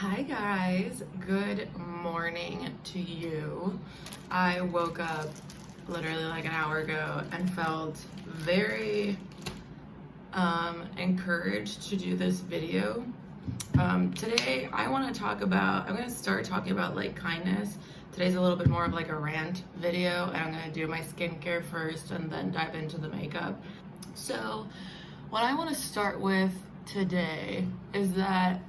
Hi guys, good morning to you. I woke up literally like an hour ago and felt very encouraged to do this video. Today I'm going to start talking about like kindness. Today's a little bit more of like a rant video, and I'm going to do my skincare first and then dive into the makeup. So what I want to start with today is that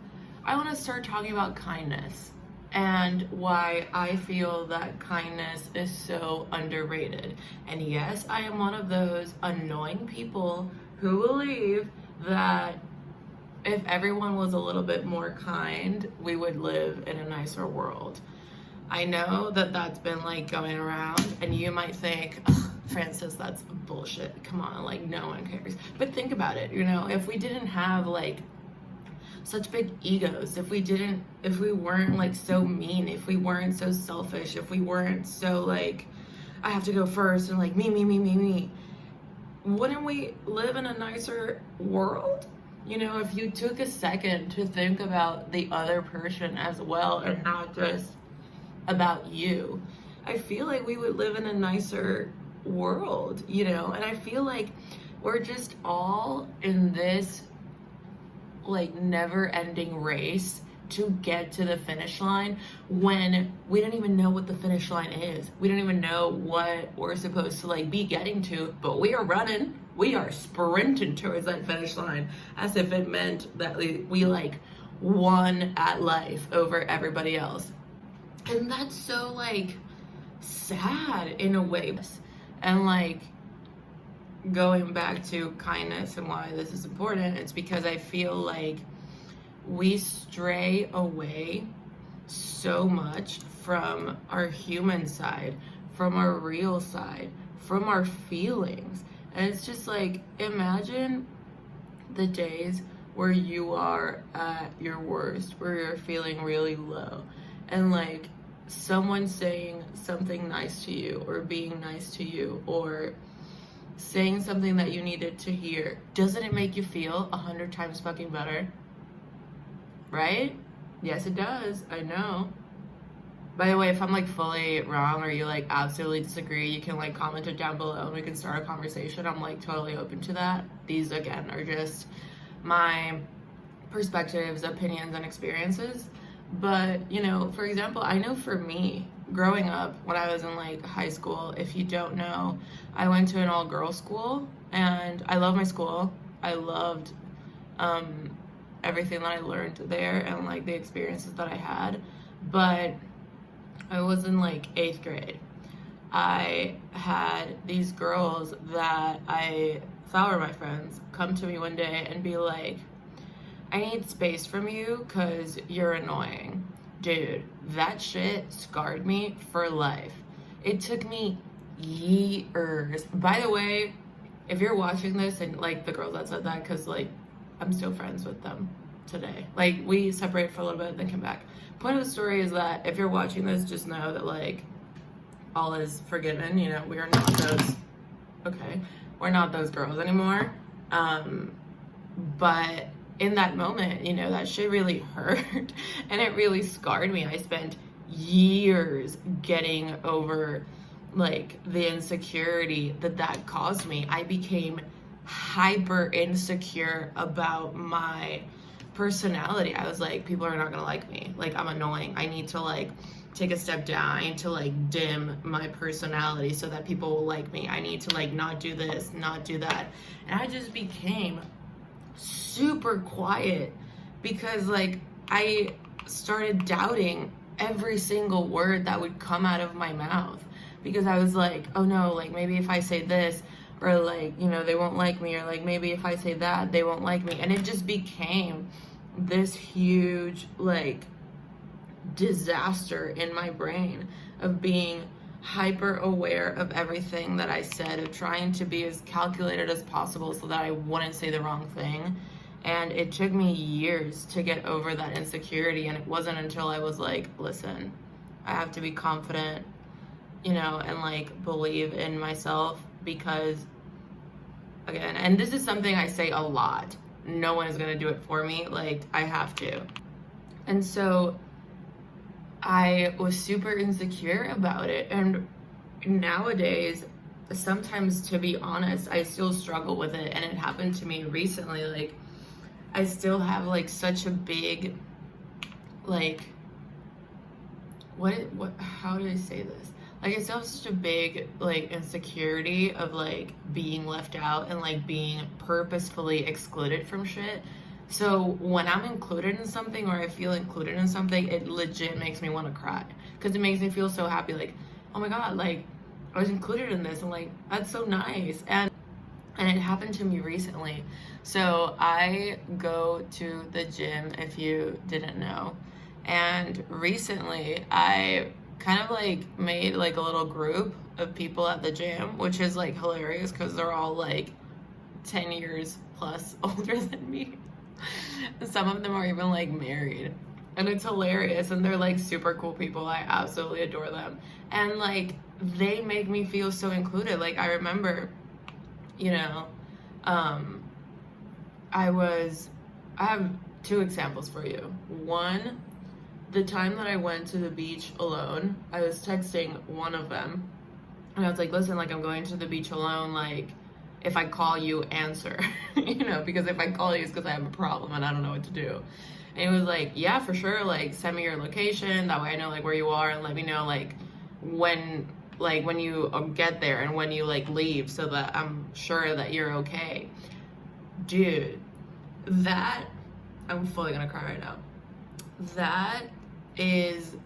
I want to start talking about kindness and why I feel that kindness is so underrated. And yes, I am one of those annoying people who believe that if everyone was a little bit more kind, we would live in a nicer world. I know that that's been like going around, and you might think, Francis, that's bullshit. Come on, like no one cares. But think about it, if we didn't have like such big egos, if we weren't like so mean, if we weren't so selfish, if we weren't so like, I have to go first and like me, wouldn't we live in a nicer world? If you took a second to think about the other person as well and not just about you, I feel like we would live in a nicer world, and I feel like we're just all in this like never-ending race to get to the finish line when we don't even know what the finish line is. We don't even know what we're supposed to like be getting to, but we are running. We are sprinting towards that finish line as if it meant that we like won at life over everybody else. And that's so like sad in a way. And like going back to kindness and why this is important, it's because I feel like we stray away so much from our human side, from our real side, from our feelings. And it's just like, imagine the days where you are at your worst, where you're feeling really low, and like someone saying something nice to you or being nice to you or saying something that you needed to hear. Doesn't it make you feel 100 times fucking better? Right? Yes, it does. I know. By the way, if I'm like fully wrong or you like absolutely disagree, you can like comment it down below and we can start a conversation. I'm like totally open to that. These again are just my perspectives, opinions, and experiences. But for example, I know for me, growing up when I was in like high school, if you don't know, I went to an all-girls school, and I love my school. I loved everything that I learned there and like the experiences that I had. But I was in like 8th grade. I had these girls that I thought were my friends come to me one day and be like, I need space from you because you're annoying. Dude, that shit scarred me for life. It took me years. By the way, if you're watching this and like the girls that said that, because like I'm still friends with them today. Like we separated for a little bit, then come back. Point of the story is that if you're watching this, just know that like all is forgiven. We are not those. Okay, we're not those girls anymore. But in that moment, that shit really hurt and it really scarred me. I spent years getting over like the insecurity that caused me. I became hyper insecure about my personality. I was like, people are not gonna like me. Like, I'm annoying. I need to like take a step down. I need to like dim my personality so that people will like me. I need to like not do this, not do that. And I just became super quiet because like I started doubting every single word that would come out of my mouth, because I was like, oh no, like maybe if I say this, or like they won't like me, or like maybe if I say that they won't like me. And it just became this huge like disaster in my brain of being hyper aware of everything that I said, of trying to be as calculated as possible so that I wouldn't say the wrong thing. And it took me years to get over that insecurity, and it wasn't until I was like, listen, I have to be confident, and like believe in myself, because again, and this is something I say a lot, no one is going to do it for me, like I have to. And so I was super insecure about it. And nowadays, sometimes, to be honest, I still struggle with it. And it happened to me recently. Like, I still have like such a big, like, how do I say this? Like, I still have such a big, like, insecurity of, like, being left out and, like, being purposefully excluded from shit. So when I'm included in something, or I feel included in something, it legit makes me want to cry. Because it makes me feel so happy, like, oh my God, like, I was included in this, and, like, that's so nice. And it happened to me recently. So I go to the gym, if you didn't know. And recently I kind of like made like a little group of people at the gym, which is like hilarious because they're all like 10 years plus older than me. Some of them are even like married. And it's hilarious, and they're like super cool people. I absolutely adore them. And like they make me feel so included. Like I remember, you know, I have two examples for you. One, the time that I went to the beach alone, I was texting one of them, and I was like, listen, like, I'm going to the beach alone, like, if I call you, answer, you know, because if I call you, it's because I have a problem and I don't know what to do. And he was like, yeah, for sure, like, send me your location, that way I know, like, where you are, and let me know, like, when you get there and when you, like, leave, so that I'm sure that you're okay. Dude, that, I'm fully gonna cry right now. That is,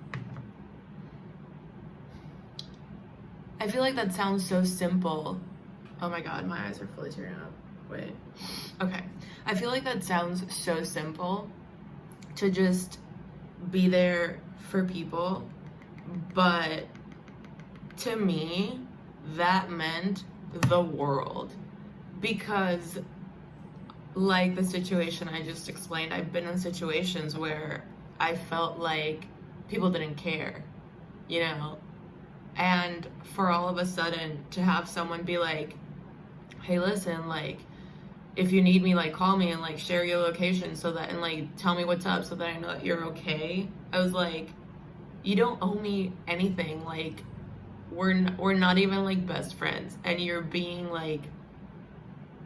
I feel like that sounds so simple. Oh my God, my eyes are fully tearing up. Wait. Okay. I feel like that sounds so simple, to just be there for people, but to me, that meant the world. Because like the situation I just explained, I've been in situations where I felt like people didn't care, you know? And for all of a sudden to have someone be like, hey, listen, like, if you need me, like, call me and, like, share your location so that, and, like, tell me what's up so that I know that you're okay. I was like, you don't owe me anything. Like, we're not even, like, best friends. And you're being, like,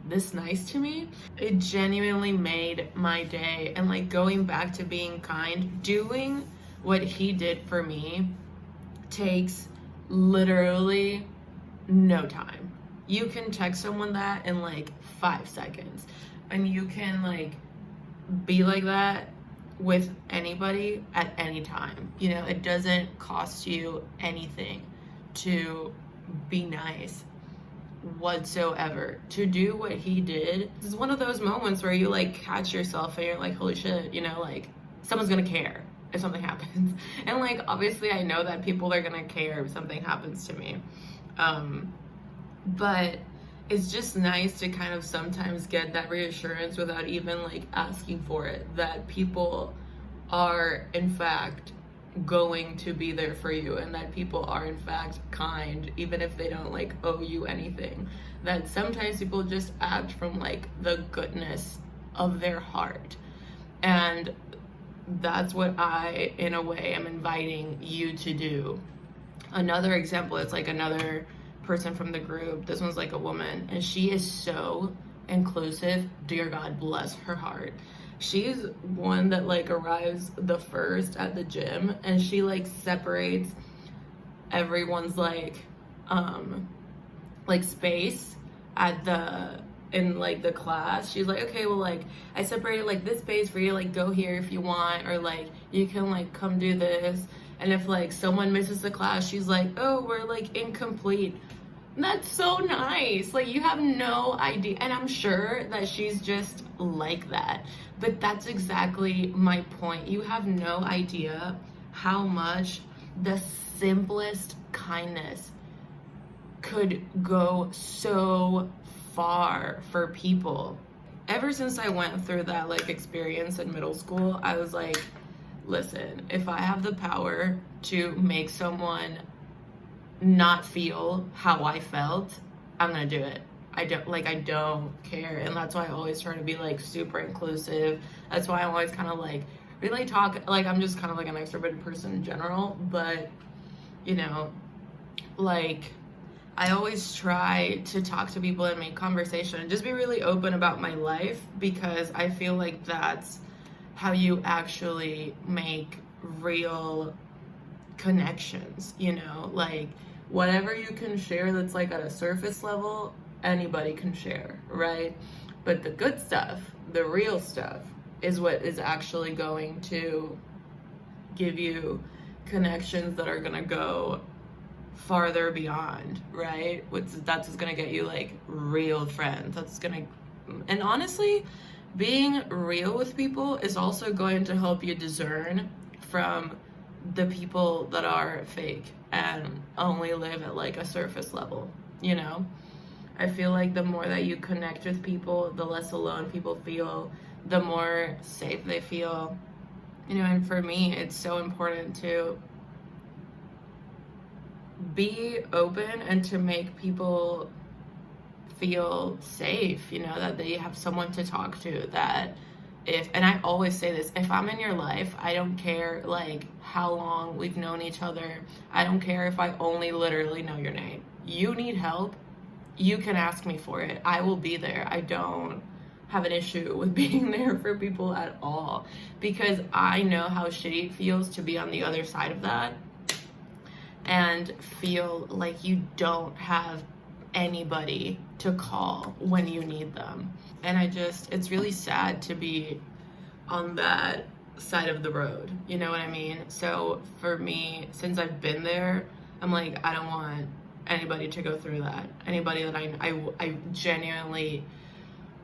this nice to me. It genuinely made my day. And, like, going back to being kind, doing what he did for me takes literally no time. You can text someone that in like 5 seconds, and you can like be like that with anybody at any time. You know, it doesn't cost you anything to be nice whatsoever. To do what he did, this is one of those moments where you like catch yourself and you're like, holy shit, you know, like someone's gonna care if something happens. And like obviously I know that people are gonna care if something happens to me, but it's just nice to kind of sometimes get that reassurance without even like asking for it, that people are in fact going to be there for you, and that people are in fact kind even if they don't like owe you anything. That sometimes people just act from like the goodness of their heart, and that's what I, in a way, am inviting you to do. Another example is like another person from the group. This one's like a woman, and she is so inclusive. Dear God, bless her heart. She's one that like arrives the first at the gym, and she like separates everyone's like space at in like the class. She's like, okay, well, like I separated like this space for you to like go here if you want, or like you can like come do this. And if like someone misses the class, she's like, oh, we're like incomplete. And that's so nice. Like, you have no idea. And I'm sure that she's just like that. But that's exactly my point. You have no idea how much the simplest kindness could go so far for people. Ever since I went through that like experience in middle school, I was like, listen, if I have the power to make someone not feel how I felt, I'm gonna do it. I don't care. And that's why I always try to be like super inclusive. That's why I'm always kind of like really talk, like, I'm just kind of like an extroverted person in general, but, you know, like, I always try to talk to people and make conversation and just be really open about my life, because I feel like that's how you actually make real connections, you know? Like, whatever you can share that's like at a surface level, anybody can share, right? But the good stuff, the real stuff, is what is actually going to give you connections that are gonna go farther beyond, right? That's what's gonna get you like real friends. That's gonna, and honestly, being real with people is also going to help you discern from the people that are fake and only live at like a surface level, you know? I feel like the more that you connect with people, the less alone people feel, the more safe they feel, you know. And for me, it's so important to be open and to make people feel safe, you know, that they have someone to talk to, that if, and I always say this, if I'm in your life, I don't care like how long we've known each other. I don't care if I only literally know your name. You need help, you can ask me for it. I will be there. I don't have an issue with being there for people at all, because I know how shitty it feels to be on the other side of that and feel like you don't have anybody to call when you need them. And it's really sad to be on that side of the road, you know what I mean? So for me, since I've been there, I'm like, I don't want anybody to go through that. Anybody that I genuinely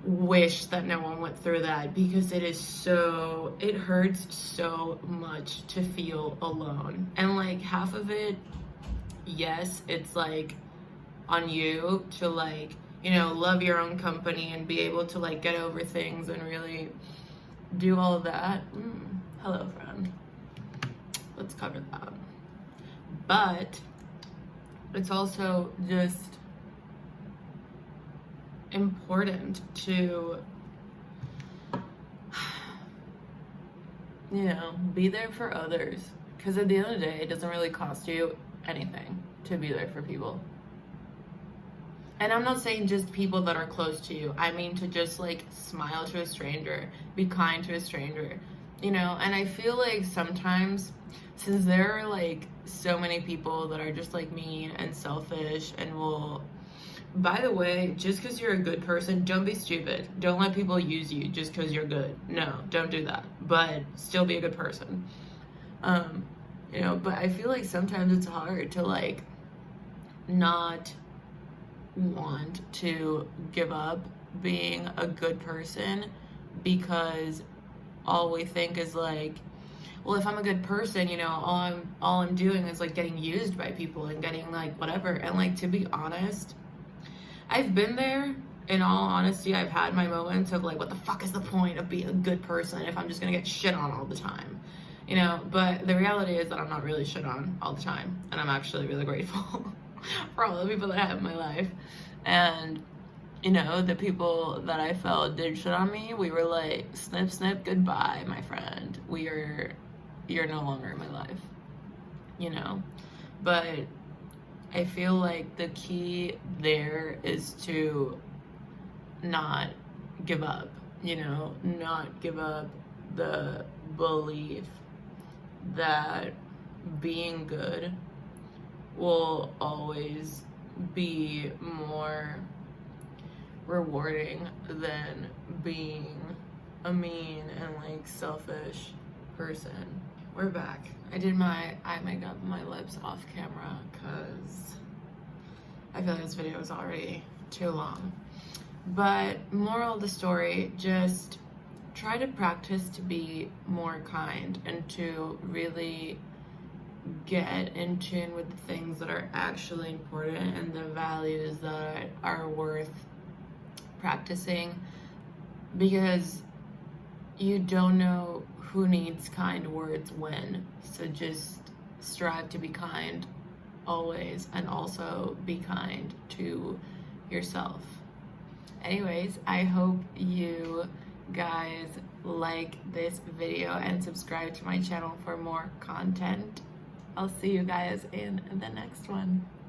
wish that no one went through that, because it hurts so much to feel alone. And like half of it, yes, it's like on you to like, you know, love your own company and be able to like get over things and really do all of that. Hello, friend. Let's cover that. But it's also just important to, you know, be there for others, because at the end of the day, it doesn't really cost you anything to be there for people. And I'm not saying just people that are close to you. I mean to just like smile to a stranger, be kind to a stranger, you know? And I feel like sometimes, since there are like so many people that are just like mean and selfish and will, by the way, just because you're a good person, don't be stupid. Don't let people use you just because you're good. No, don't do that. But still be a good person. You know, but I feel like sometimes it's hard to like not want to give up being a good person, because all we think is like, well, if I'm a good person, you know, all I'm doing is like getting used by people and getting like whatever. And like, to be honest, I've been there. In all honesty, I've had my moments of like, what the fuck is the point of being a good person if I'm just gonna get shit on all the time, you know? But the reality is that I'm not really shit on all the time, and I'm actually really grateful for all the people that I have in my life. And, you know, the people that I felt did shit on me, we were like, snip, snip, goodbye, my friend. You're no longer in my life, you know? But I feel like the key there is to not give up, you know? Not give up the belief that being good will always be more rewarding than being a mean and like selfish person. We're back. I did my eye makeup and my lips off camera because I feel like this video is already too long. But moral of the story, just try to practice to be more kind and to really get in tune with the things that are actually important and the values that are worth practicing, because you don't know who needs kind words when. So just strive to be kind always, and also be kind to yourself. Anyways, I hope you guys like this video and subscribe to my channel for more content. I'll see you guys in the next one.